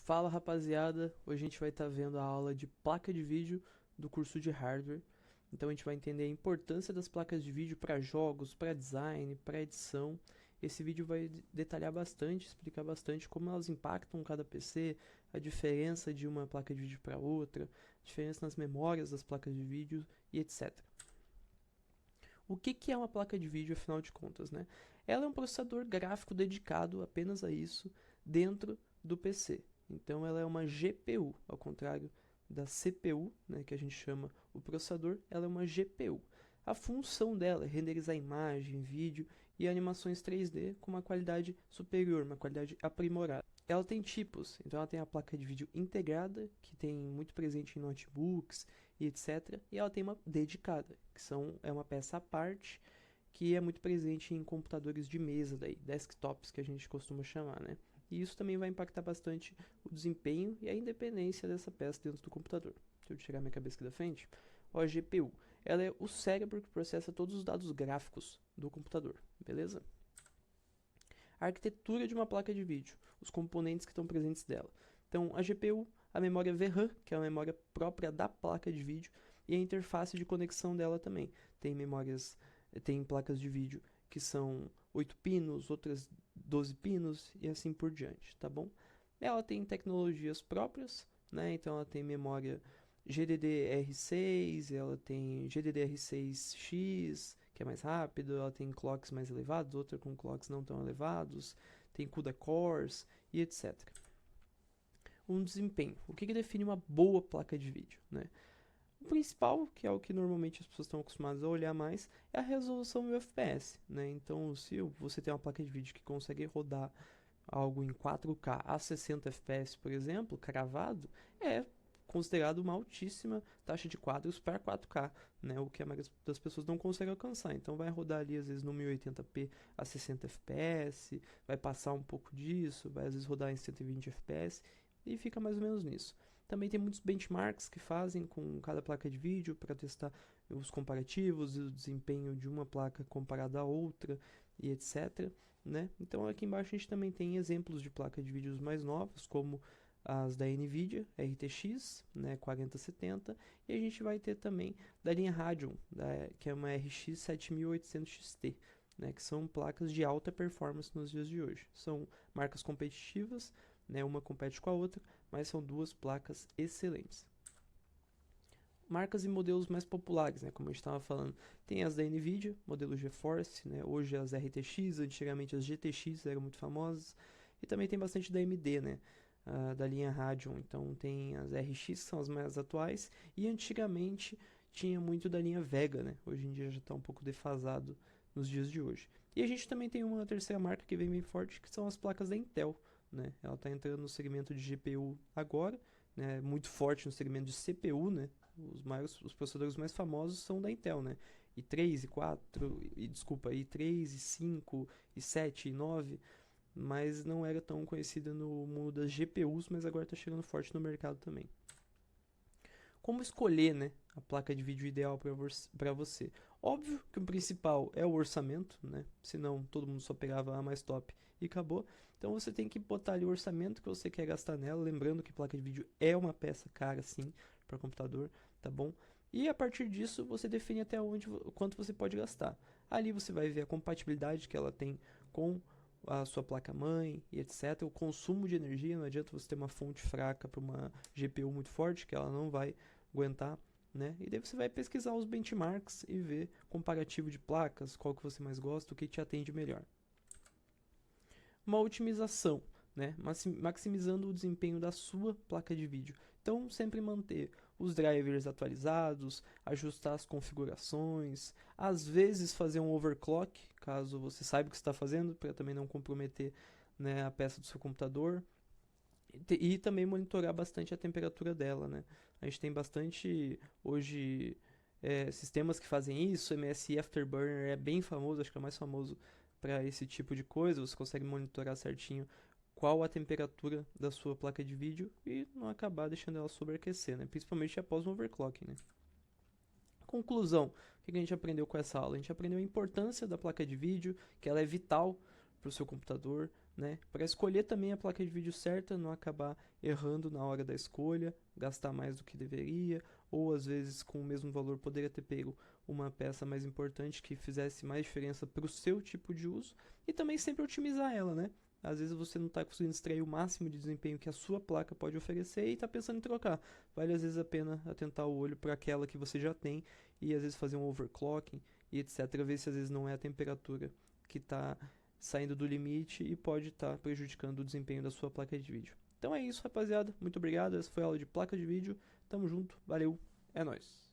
Fala rapaziada, hoje a gente vai estar vendo a aula de placa de vídeo do curso de hardware. Então a gente vai entender a importância das placas de vídeo para jogos, para design, para edição. Esse vídeo vai detalhar bastante, explicar bastante como elas impactam cada PC, a diferença de uma placa de vídeo para outra, a diferença nas memórias das placas de vídeo e etc. O que é uma placa de vídeo, afinal de contas, né? Ela é um processador gráfico dedicado apenas a isso dentro do PC. Então ela é uma GPU, ao contrário da CPU, né, que a gente chama o processador, ela é uma GPU. A função dela é renderizar imagem, vídeo e animações 3D com uma qualidade superior, uma qualidade aprimorada. Ela tem tipos, então ela tem a placa de vídeo integrada, que tem muito presente em notebooks e etc. E ela tem uma dedicada, é uma peça à parte, que é muito presente em computadores de mesa, daí, desktops que a gente costuma chamar, né? E isso também vai impactar bastante o desempenho e a independência dessa peça dentro do computador. Deixa eu tirar minha cabeça aqui da frente. Ó, a GPU, ela é o cérebro que processa todos os dados gráficos do computador, beleza? A arquitetura de uma placa de vídeo, os componentes que estão presentes dela. Então, a GPU, a memória VRAM, que é a memória própria da placa de vídeo, e a interface de conexão dela também. Tem placas de vídeo que são 8 pinos, outras 12 pinos e assim por diante, tá bom? Ela tem tecnologias próprias, né? Então ela tem memória GDDR6, ela tem GDDR6X, que é mais rápido, ela tem clocks mais elevados, outra com clocks não tão elevados, tem CUDA cores e etc. Um desempenho. O que define uma boa placa de vídeo, né? O principal, que é o que normalmente as pessoas estão acostumadas a olhar mais, é a resolução 1000 fps, né? Então, se você tem uma placa de vídeo que consegue rodar algo em 4K a 60 fps, por exemplo, cravado, é considerado uma altíssima taxa de quadros para 4K, né? O que a maioria das pessoas não consegue alcançar. Então vai rodar ali às vezes no 1080p a 60 fps, vai passar um pouco disso, vai às vezes rodar em 120 fps e fica mais ou menos nisso. Também tem muitos benchmarks que fazem com cada placa de vídeo para testar os comparativos e o desempenho de uma placa comparada à outra e etc, né? Então aqui embaixo a gente também tem exemplos de placas de vídeos mais novas, como as da Nvidia RTX, né, 4070, e a gente vai ter também da linha Radeon, que é uma RX 7800 XT, né, que são placas de alta performance nos dias de hoje. São marcas competitivas, né, uma compete com a outra, mas são duas placas excelentes. Marcas e modelos mais populares, né, como a gente estava falando, tem as da Nvidia, modelo GeForce, né, hoje as RTX, antigamente as GTX eram muito famosas, e também tem bastante da AMD, né, da linha Radeon. Então tem as RX, que são as mais atuais, e antigamente tinha muito da linha Vega, né, hoje em dia já está um pouco defasado nos dias de hoje. E a gente também tem uma terceira marca que vem bem forte, que são as placas da Intel, né, ela está entrando no segmento de GPU agora, né, muito forte no segmento de CPU, né. Os processadores mais famosos são da Intel, né? i3, i4, desculpa, i3, i5, i7, i9, mas não era tão conhecida no mundo das GPUs, mas agora está chegando forte no mercado também. Como escolher, né, a placa de vídeo ideal para você? Óbvio que o principal é o orçamento, né? Senão todo mundo só pegava a mais top e acabou. Então você tem que botar ali o orçamento que você quer gastar nela, lembrando que placa de vídeo é uma peça cara sim para computador, tá bom? E a partir disso você define até onde, quanto você pode gastar. Ali você vai ver a compatibilidade que ela tem com a sua placa-mãe e etc. O consumo de energia, não adianta você ter uma fonte fraca para uma GPU muito forte, que ela não vai aguentar, né? E daí você vai pesquisar os benchmarks e ver comparativo de placas, qual que você mais gosta, o que te atende melhor. Uma otimização, né? Maximizando o desempenho da sua placa de vídeo. Então, sempre manter os drivers atualizados, ajustar as configurações, às vezes fazer um overclock, caso você saiba o que está fazendo, para também não comprometer, né, a peça do seu computador. E também monitorar bastante a temperatura dela, né? A gente tem bastante hoje sistemas que fazem isso. O MSI Afterburner é bem famoso, acho que é o mais famoso para esse tipo de coisa. Você consegue monitorar certinho qual a temperatura da sua placa de vídeo e não acabar deixando ela sobreaquecer, né? Principalmente após um overclocking, né? Conclusão, o que a gente aprendeu com essa aula? A gente aprendeu a importância da placa de vídeo, que ela é vital para o seu computador, né? Para escolher também a placa de vídeo certa, não acabar errando na hora da escolha, gastar mais do que deveria, ou às vezes com o mesmo valor poderia ter pego uma peça mais importante que fizesse mais diferença para o seu tipo de uso, e também sempre otimizar ela, né? Às vezes você não está conseguindo extrair o máximo de desempenho que a sua placa pode oferecer e está pensando em trocar. Vale às vezes a pena atentar o olho para aquela que você já tem e às vezes fazer um overclocking e etc. Ver se às vezes não é a temperatura que está saindo do limite e pode estar prejudicando o desempenho da sua placa de vídeo. Então é isso, rapaziada. Muito obrigado. Essa foi a aula de placa de vídeo. Tamo junto. Valeu. É nóis.